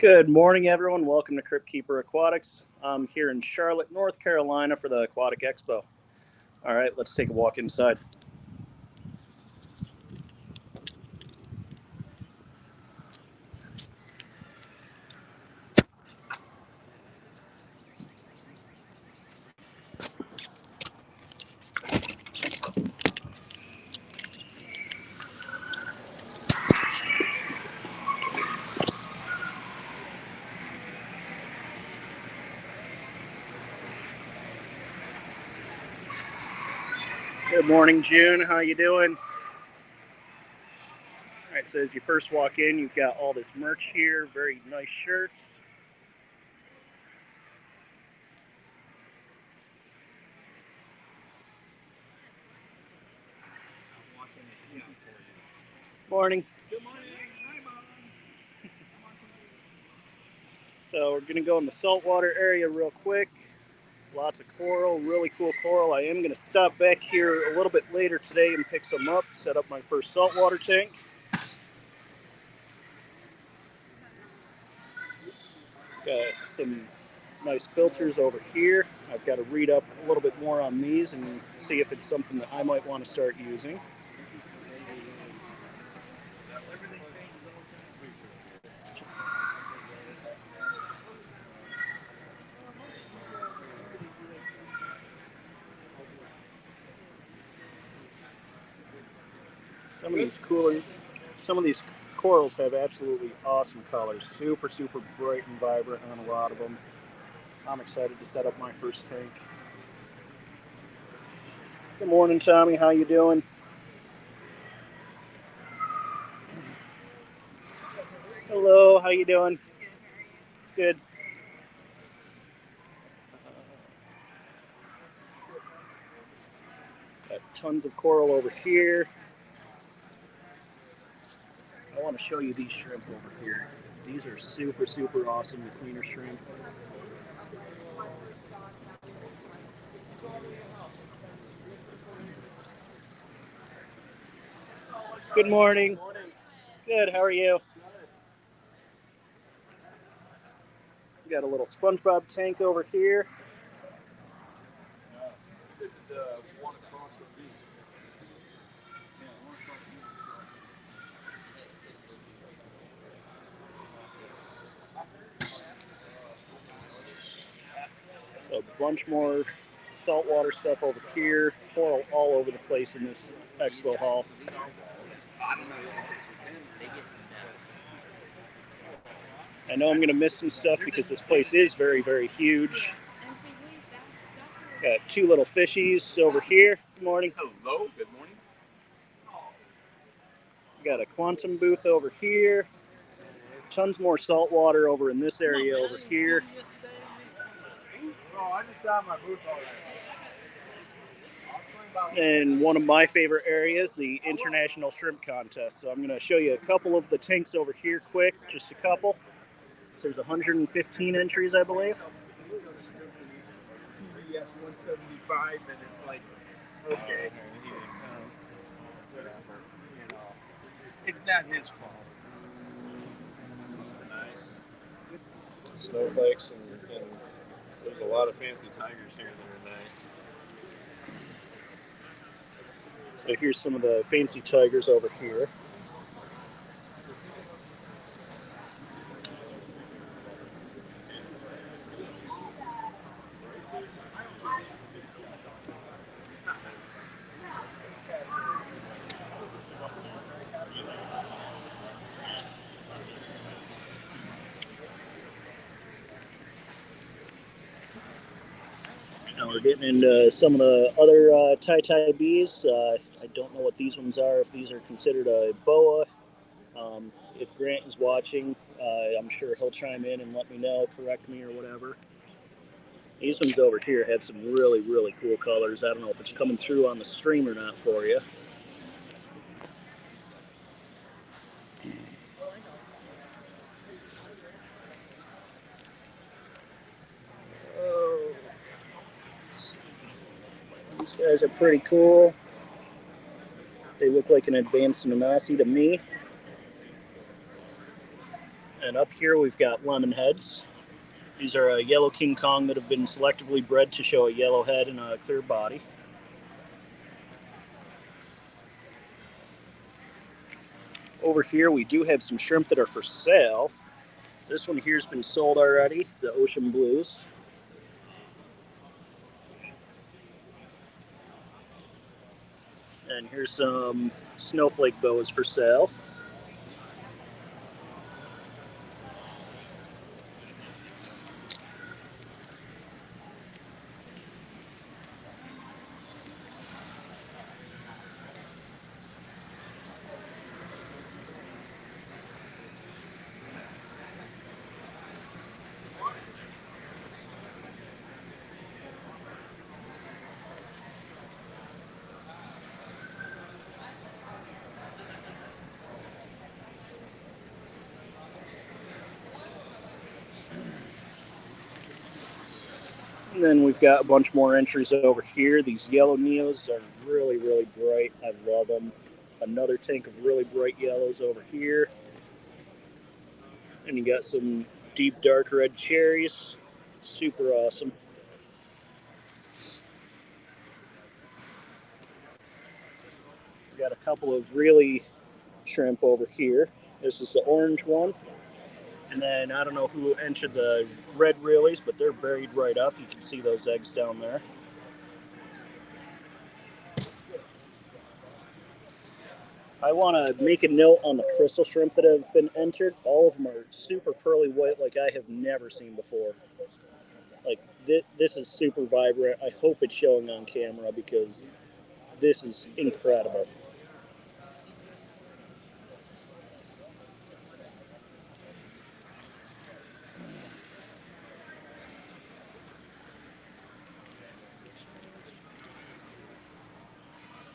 Good morning, everyone. Welcome to Crypt Keeper Aquatics. I'm here in Charlotte, North Carolina for the Aquatic Expo. All right, let's take a walk inside. Good morning, June. How you doing? All right, so as you first walk in, you've got all this merch here, very nice shirts. Morning. Good morning. Hi, Mom. So we're going to go in the saltwater area real quick. Lots of coral, really cool coral. I am going to stop back here a little bit later today and pick some up, set up my first saltwater tank. Got some nice filters over here. I've got to read up a little bit more on these and see if it's something that I might want to start using. Some of these corals have absolutely awesome colors, super bright and vibrant on a lot of them. I'm excited to set up my first tank. Good morning, Tommy. How you doing? Hello. How you doing? Good. Got tons of coral over here. I want to show you these shrimp over here. These are super awesome, the cleaner shrimp. Good morning. Good, how are you? We got a little SpongeBob tank over here. So a bunch more saltwater stuff over here. Coral all over the place in this expo hall. I know I'm going to miss some stuff because this place is very huge. Got two little fishies over here. Good morning. Hello. Good morning. Got a quantum booth over here. Tons more saltwater over in this area over here. Oh, I just got my booth already. And one of my favorite areas, the International Shrimp Contest. So I'm going to show you a couple of the tanks over here quick, just a couple. So there's 115 entries, I believe. TBS 175, and it's like, okay, whatever, you know. It's not his fault. Nice. Snowflakes, and there's a lot of fancy tigers here that are nice. So here's some of the fancy tigers over here. Now we're getting into some of the other tie bees. I don't know what these ones are, if these are considered a boa. If Grant is watching, I'm sure he'll chime in and let me know, correct me or whatever. These ones over here have some really cool colors. I don't know if it's coming through on the stream or not for you. These guys are pretty cool. They look like an advanced Nanasi to me. And up here we've got lemon heads. These are a yellow King Kong that have been selectively bred to show a yellow head and a clear body. Over here we do have some shrimp that are for sale. This one here's been sold already, the Ocean Blues. And here's some snowflake boas for sale. And then we've got a bunch more entries over here. These yellow Neos are really, really bright. I love them. Another tank of really bright yellows over here. And you got some deep dark red cherries. Super awesome. We got a couple of really shrimp over here. This is the orange one. And then I don't know who entered the red realies, but they're buried right up. You can see those eggs down there. I want to make a note on the crystal shrimp that have been entered. All of them are super pearly white like I have never seen before. Like, this is super vibrant. I hope it's showing on camera because this is incredible.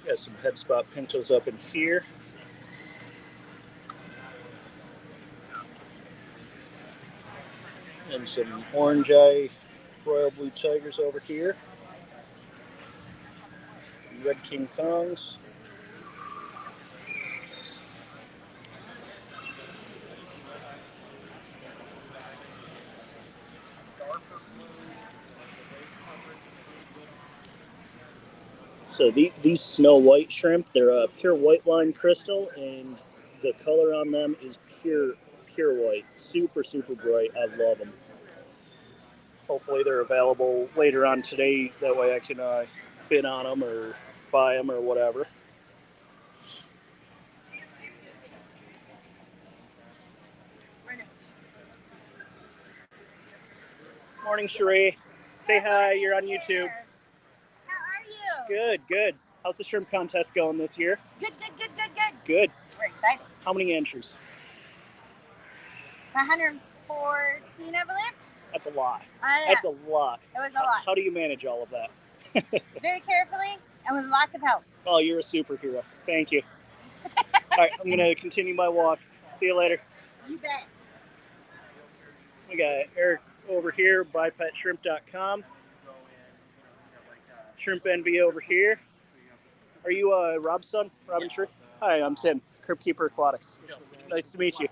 Got some head spot pintos up in here. And some orange eye royal blue tigers over here. Red King Kongs. So these snow white shrimp, they're a pure white line crystal, and the color on them is pure white. Super, super bright. I love them. Hopefully they're available later on today. That way I can bid on them or buy them or whatever. Morning, Sheree. Say hi. You're on YouTube. How are you? Good, good. How's the shrimp contest going this year? Good. Good. We're excited. How many entries? It's 114, I believe. That's a lot. Yeah. That's a lot. It was a lot. How do you manage all of that? Very carefully and with lots of help. Oh, you're a superhero. Thank you. All right, I'm going to continue my walk. See you later. You bet. We got Eric over here, bipetshrimp.com. Shrimp Envy over here. Are you Rob's son, Robin Shree? Hi, I'm Tim, Crypt Keeper Aquatics. Nice to meet you.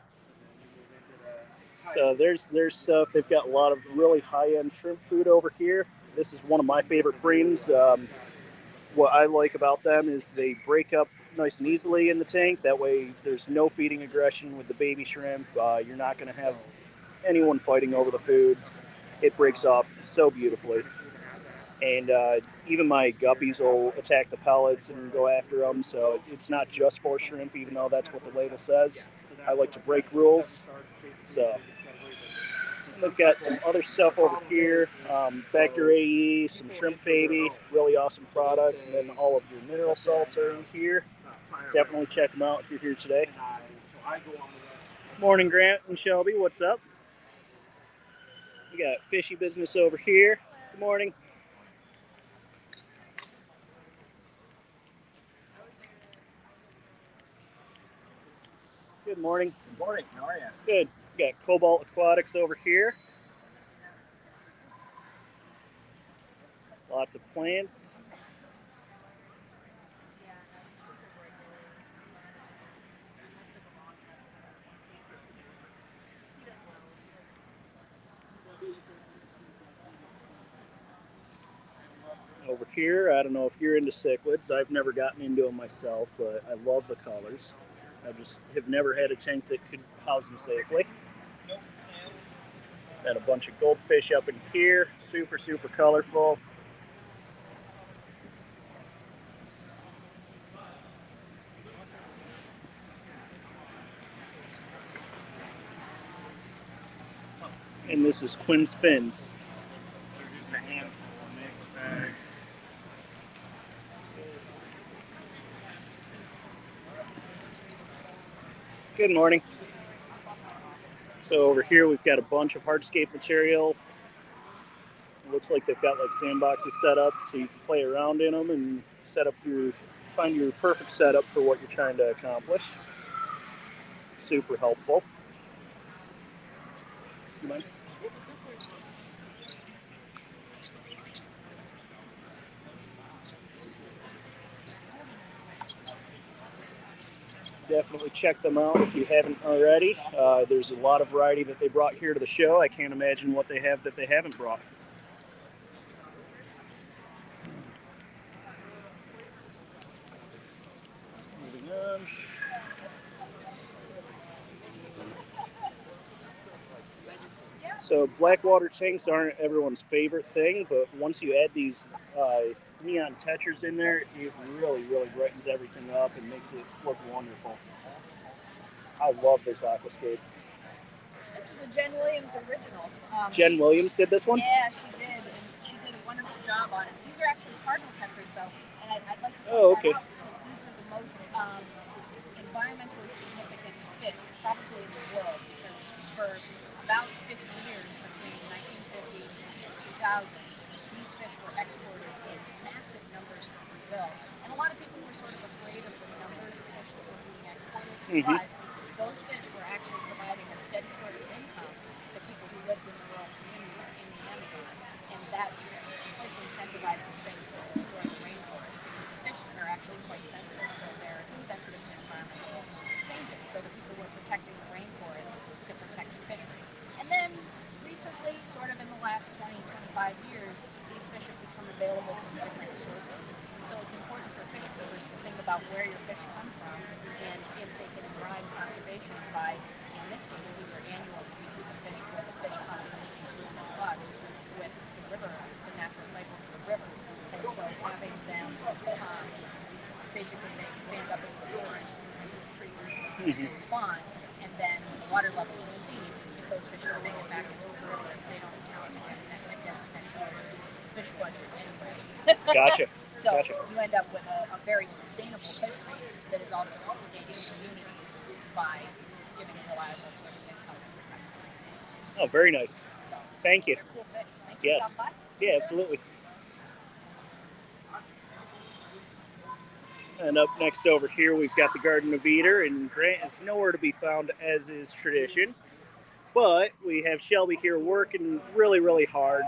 So there's stuff. They've got a lot of really high-end shrimp food over here. This is one of my favorite breams. What I like about them is they break up nice and easily in the tank. That way there's no feeding aggression with the baby shrimp. You're not going to have anyone fighting over the food. It breaks off so beautifully. And even my guppies will attack the pellets and go after them. So it's not just for shrimp, even though that's what the label says. I like to break rules. So they've got some other stuff over here. Factor AE, some Shrimp Baby, really awesome products. And then all of your mineral salts are in here. Definitely check them out if you're here today. Morning, Grant and Shelby. What's up? We got fishy business over here. Good morning. Good morning. Good morning. How are you? Good. We got Cobalt Aquatics over here. Lots of plants. Over here, I don't know if you're into cichlids. I've never gotten into them myself, but I love the colors. I just have never had a tank that could house them safely. And a bunch of goldfish up in here, super, super colorful. And this is Quinn's fins. They're just a handful, a mixed bag. Good morning. So over here we've got a bunch of hardscape material. It looks like they've got like sandboxes set up so you can play around in them and find your perfect setup for what you're trying to accomplish. Super helpful. You mind? Definitely check them out if you haven't already. There's a lot of variety that they brought here to the show. I can't imagine what they have that they haven't brought. Moving on. So blackwater tanks aren't everyone's favorite thing, but once you add these neon tetchers in there, it really, really brightens everything up and makes it look wonderful. I love this aquascape. This is a Jen Williams original. Jen Williams did this one? Yeah, she did. And she did a wonderful job on it. These are actually cardinal tetras, though. And I'd like to point that out because these are the most environmentally significant fish probably in the world. Because for about 50 years, between 1950 and 2000, these fish were exported in massive numbers from Brazil. And a lot of people were sort of afraid of the numbers of fish that were being exported. But those fish were actually providing a steady source of income to people who lived in rural communities in the Amazon. And that disincentivizes things that destroy the rainforest because the fish are actually quite sensitive, so they're sensitive to environmental changes. So the people were protecting the rainforest to protect the fishery. And then recently, sort of in the last 20, 25 years, these fish have become available from different sources. So it's important for fish keepers to think about where your fish come from and if they can drive conservation by, in this case, these are annual species of fish where the fish population is really robust with the river, the natural cycles of the river. And so having them, basically they expand up into the forest, into the trees, and spawn, and then the water levels recede. If those fish don't make it back into the river, they don't count against next year's fish budget anyway. Gotcha. So Gotcha. you end up with a very sustainable fishery that is also sustaining communities by giving a reliable source of income and protects the rainforest. Oh, very nice. So, Thank you. they're cool fish. Thanks Yes. for stopping by. Yeah, absolutely. And up next over here, we've got the Garden of Eden, and Grant is nowhere to be found, as is tradition. But we have Shelby here working really, really hard.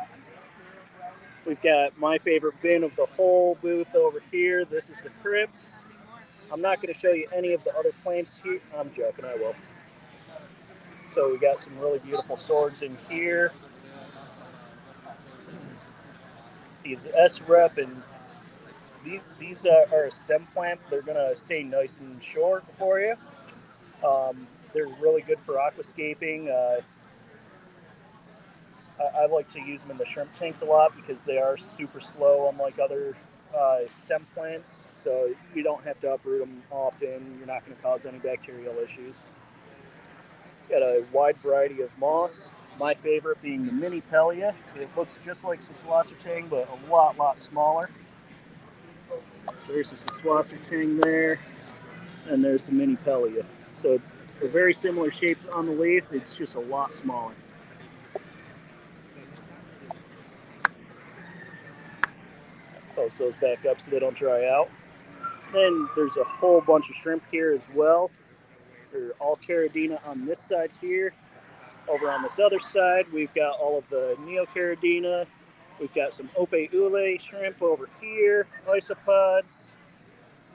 We've got my favorite bin of the whole booth over here. This is the crypts. I'm not going to show you any of the other plants here. I'm joking, I will. So we got some really beautiful swords in here. These S-Rep, and these are a stem plant. They're going to stay nice and short for you. They're really good for aquascaping. I like to use them in the shrimp tanks a lot because they are super slow, unlike other stem plants. So you don't have to uproot them often. You're not going to cause any bacterial issues. Got a wide variety of moss. My favorite being the mini Pellia. It looks just like Siswassertang, but a lot smaller. There's the Siswassertang there, and there's the mini Pellia. So it's a very similar shape on the leaf. It's just a lot smaller. Close those back up so they don't dry out. Then there's a whole bunch of shrimp here as well. They're all Caridina on this side here. Over on this other side, we've got all of the Neocaridina. We've got some Ope Ule shrimp over here, isopods,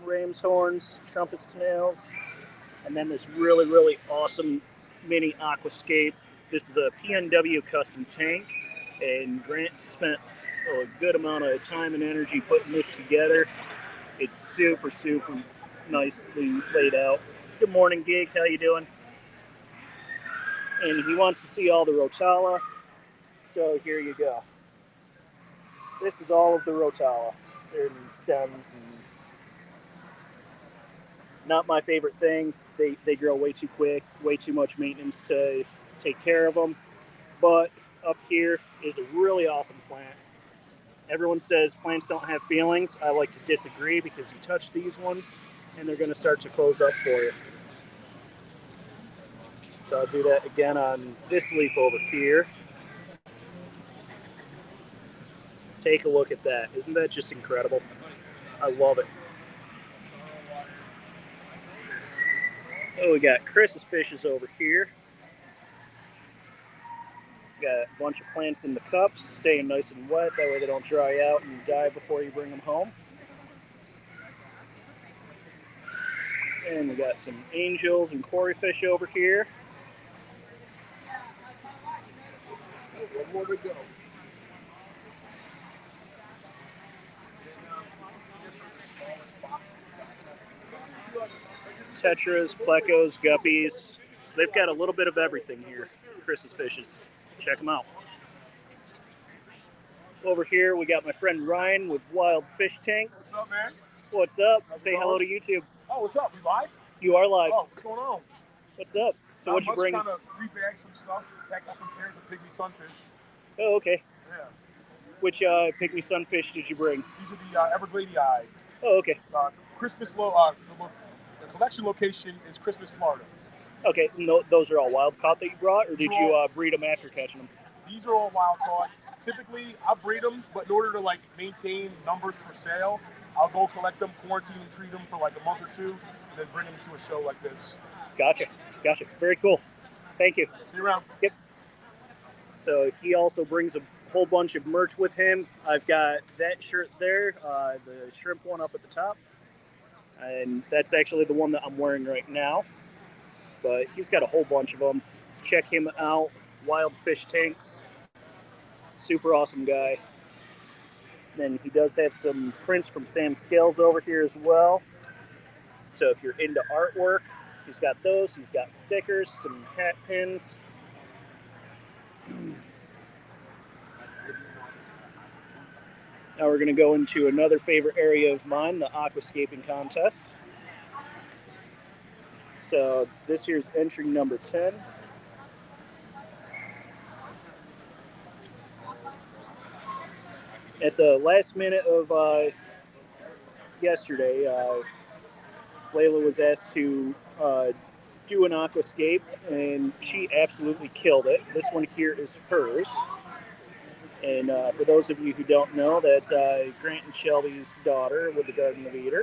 ram's horns, trumpet snails, and then this really awesome mini aquascape. This is a PNW custom tank, and Grant spent a good amount of time and energy putting this together. It's super, super nicely laid out. Good morning, Gig. How you doing? And he wants to see all the rotala. So here you go. This is all of the rotala. They're in stems, and not my favorite thing. They grow way too quick, way too much maintenance to take care of them. But up here is a really awesome plant. Everyone says plants don't have feelings. I like to disagree because you touch these ones and they're going to start to close up for you. So I'll do that again on this leaf over here. Take a look at that. Isn't that just incredible? I love it. Oh, we got Chris's fishes over here. Got a bunch of plants in the cups, staying nice and wet. That way they don't dry out and die before you bring them home. And we got some angels and koi fish over here. One more to go. Tetras, plecos, guppies. So they've got a little bit of everything here. Chris's fishes. Check them out. Over here, we got my friend Ryan with Wild Fish Tanks. What's up, man? What's up? How's it Say going? hello to YouTube. Oh, what's up? You live? You are live. Oh, what's going on? What's up? So what'd you bring? I'm trying to rebag some stuff, pack up some pairs of pygmy sunfish. Oh, okay. Yeah. Which pygmy sunfish did you bring? These are the Everglady Eye. Oh, okay. The collection location is Christmas, Florida. Okay, no, those are all wild caught that you brought, or did you breed them after catching them? These are all wild caught. Typically, I breed them, but in order to like maintain numbers for sale, I'll go collect them, quarantine and treat them for like a month or two, and then bring them to a show like this. Gotcha. Very cool. Thank you. See you around. Yep. So he also brings a whole bunch of merch with him. I've got that shirt there, the shrimp one up at the top, and that's actually the one that I'm wearing right now. But he's got a whole bunch of them. Check him out. Wild Fish Tanks. Super awesome guy. Then he does have some prints from Sam Scales over here as well. So if you're into artwork, he's got those. He's got stickers, some hat pins. Now we're going to go into another favorite area of mine, the aquascaping contest. So this here's entry number 10. At the last minute of yesterday, Layla was asked to do an aquascape, and she absolutely killed it. This one here is hers. And for those of you who don't know, that's Grant and Shelby's daughter with the Garden of Eden.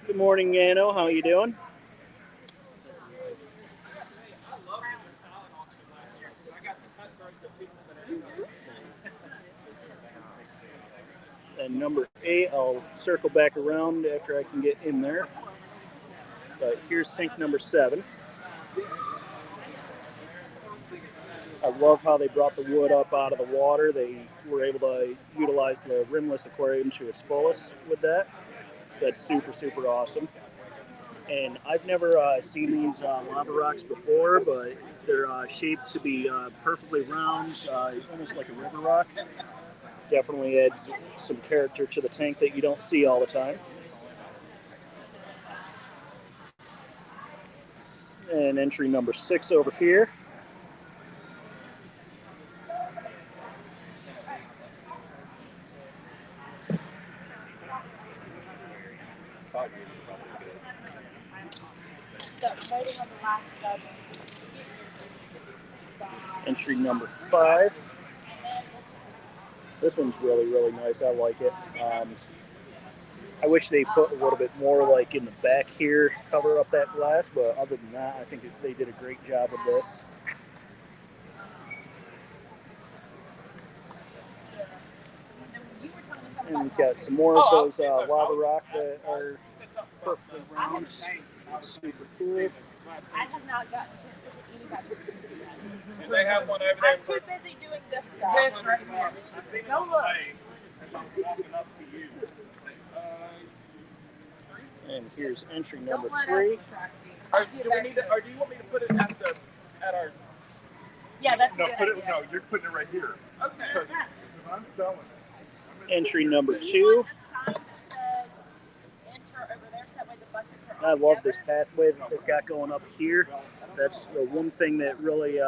Good morning, Yano. How are you doing? And number 8, I'll circle back around after I can get in there. But here's tank number 7. I love how they brought the wood up out of the water. They were able to utilize the rimless aquarium to its fullest with that. So that's super, super awesome. And I've never seen these lava rocks before, but they're shaped to be perfectly round, almost like a river rock. Definitely adds some character to the tank that you don't see all the time. And entry number 6 over here. Entry number 5. This one's really, really nice. I like it. I wish they put a little bit more like in the back here, cover up that glass, but other than that, I think they did a great job with this. And we've got some more of those lava rock that are perfectly round. Super cool. I have not gotten a chance to look at any And they have one over there. I'm too busy doing this stuff. Right now. I've seen it on the way as I was walking up to you. And here's entry number Don't let 3. us distract you. Do we need to, or do you want me to put it at our? Yeah, that's No, a good put it. idea. No, you're putting it right here. Okay. Because I'm selling it. Entry number 2. A sign that says enter over there so that way the buckets are I all love this together. pathway that they've got going up here. That's the one thing that really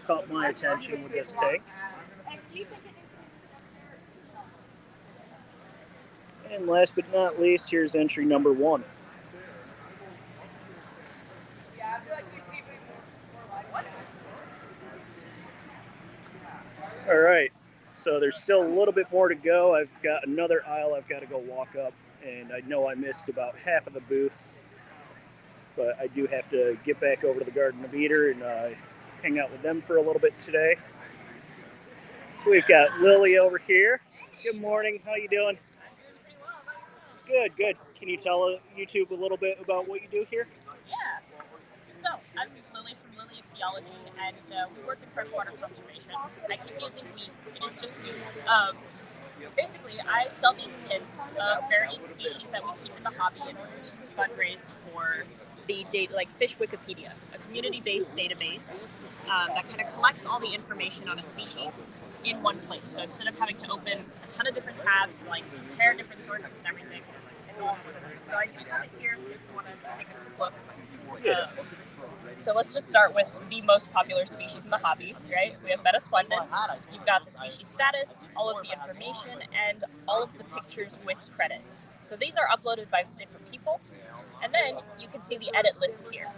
caught my attention with this tank. And you can get this And last but not least, here's entry number 1. Yeah, I feel like you people were like, what? All right, so there's still a little bit more to go. I've got another aisle I've got to go walk up, and I know I missed about half of the booth, but I do have to get back over to the Garden of Eden and hang out with them for a little bit today. So we've got Lily over here. Good morning. How you doing? Good, good. Can you tell YouTube a little bit about what you do here? Yeah. So, I'm Lily from Lily Theology, and we work in freshwater conservation. I keep using we, it is just me. Basically, I sell these pins of various species that we keep in the hobby in order to fundraise for the Fish Wikipedia, a community-based database that kind of collects all the information on a species in one place. So instead of having to open a ton of different tabs and compare different sources and everything, it's all in one place. So I do have it here if you want to take a quick look. So let's just start with the most popular species in the hobby, right? We have Metasplendens. You've got the species status, all of the information, and all of the pictures with credit. So these are uploaded by different people, and then you can see the edit list here.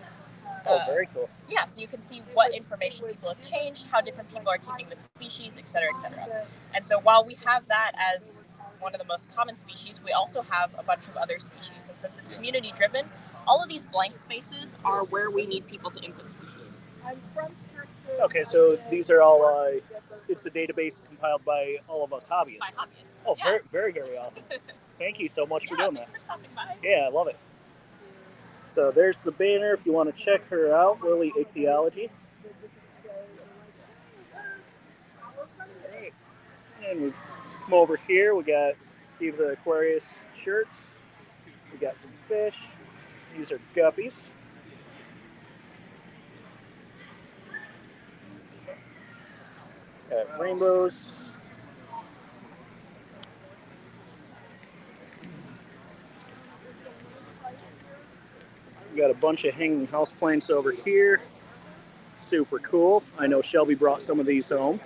Oh, very cool. Yeah, so you can see what information people have changed, how different people are keeping the species, et cetera, et cetera. And so while we have that as one of the most common species, we also have a bunch of other species. And since it's community driven, all of these blank spaces are where we need people to input species. Okay, so these are all, it's a database compiled by all of us hobbyists. By hobbyists. Oh, yeah. very, very awesome. Thank you so much for doing that. Thanks for stopping by. Yeah, I love it. So there's the banner if you want to check her out, Lily Ichthyology. And we've come over here, we got Steve the Aquarius shirts. We got some fish. These are guppies. Got rainbows. We got a bunch of hanging houseplants over here. Super cool. I know Shelby brought some of these home.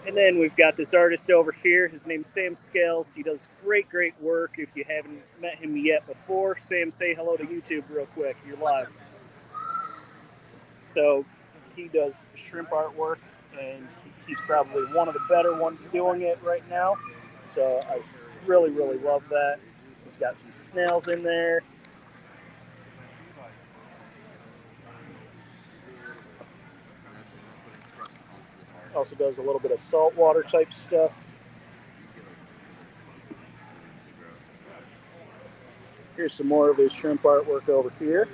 And then we've got this artist over here. His name's Sam Scales. He does great, great work. If you haven't met him yet before, Sam, say hello to YouTube real quick. You're live. So he does shrimp artwork, and he's probably one of the better ones doing it right now. So I really, really love that. He's got some snails in there. Also does a little bit of saltwater type stuff. Here's some more of his shrimp artwork over here.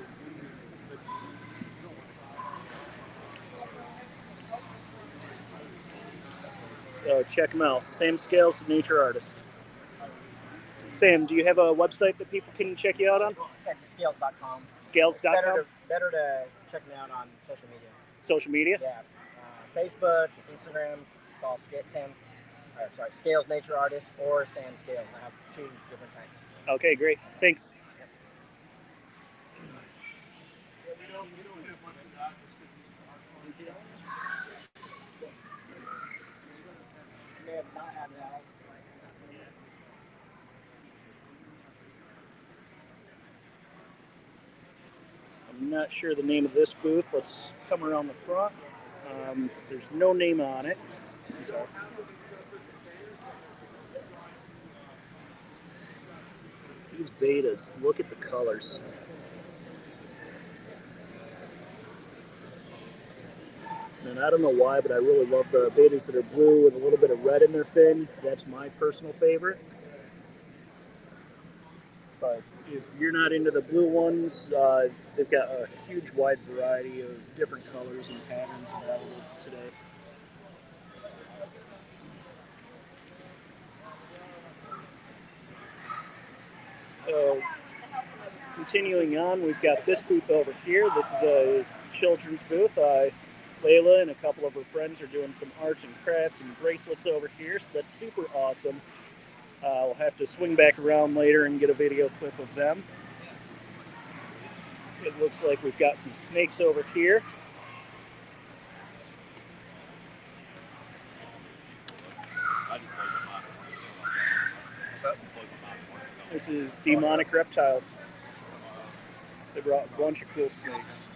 So check him out. Sam Scales, nature artist. Sam, do you have a website that people can check you out on? Yeah, scales.com. Scales.com? Better to check me out on social media. Social media? Yeah. Facebook, Instagram, it's all Scales Nature Artist or Sam Scales. I have 2 different types. Okay, great. Thanks. May have not had that. I'm not sure the name of this booth. Let's come around the front. There's no name on it. So. These betas, look at the colors. And I don't know why, but I really love the betas that are blue with a little bit of red in their fin. That's my personal favorite. But If you're not into the blue ones, they've got a huge wide variety of different colors and patterns available today. So, continuing on, we've got this booth over here. This is a children's booth. Layla and a couple of her friends are doing some arts and crafts and bracelets over here, so that's super awesome. We'll have to swing back around later and get a video clip of them. It looks like we've got some snakes over here. This is demonic reptiles. They brought a bunch of cool snakes.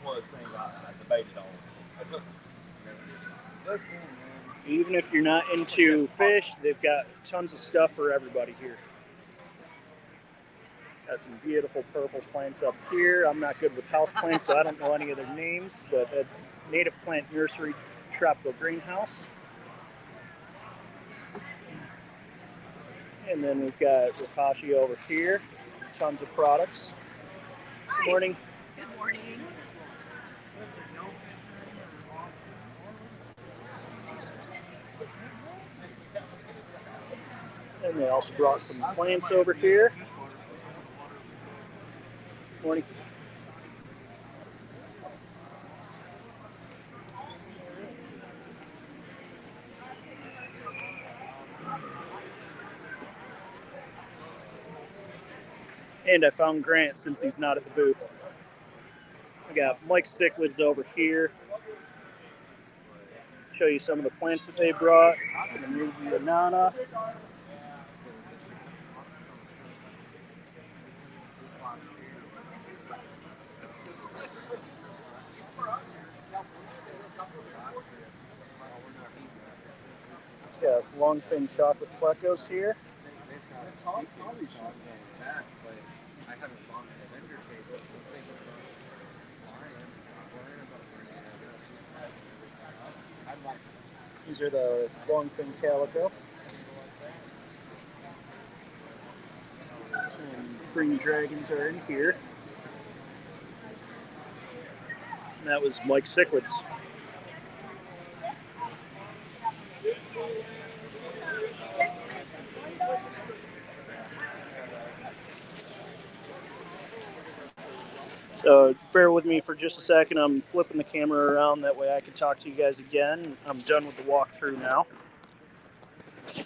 One of those things I debated on. Even if you're not into fish, they've got tons of stuff for everybody here. Got some beautiful purple plants up here. I'm not good with house plants, so I don't know any of their names, but that's Native Plant Nursery Tropical Greenhouse. And then we've got Rakashi over here. Tons of products. Good morning. Good morning. And they also brought some plants over here. Morning. And I found Grant since he's not at the booth. I got Mike Cichlids over here. Show you some of the plants that they brought. Some new banana. Got longfin chocolate plecos here. These are the longfin calico. And green dragons are in here. And that was Mike Cichlids. So bear with me for just a second. I'm flipping the camera around, that way I can talk to you guys again. I'm done with the walkthrough now. You're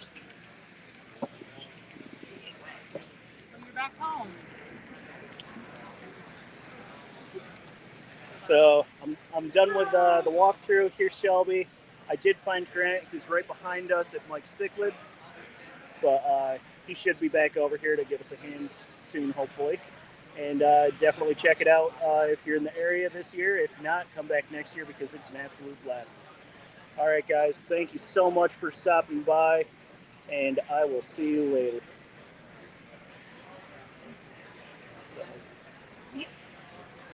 back home. So I'm done with the walkthrough. Here's Shelby. I did find Grant, who's right behind us at Mike Cichlids, but he should be back over here to give us a hand soon, hopefully. And definitely check it out if you're in the area this year. If not, come back next year because it's an absolute blast. All right, guys, thank you so much for stopping by, and I will see you later.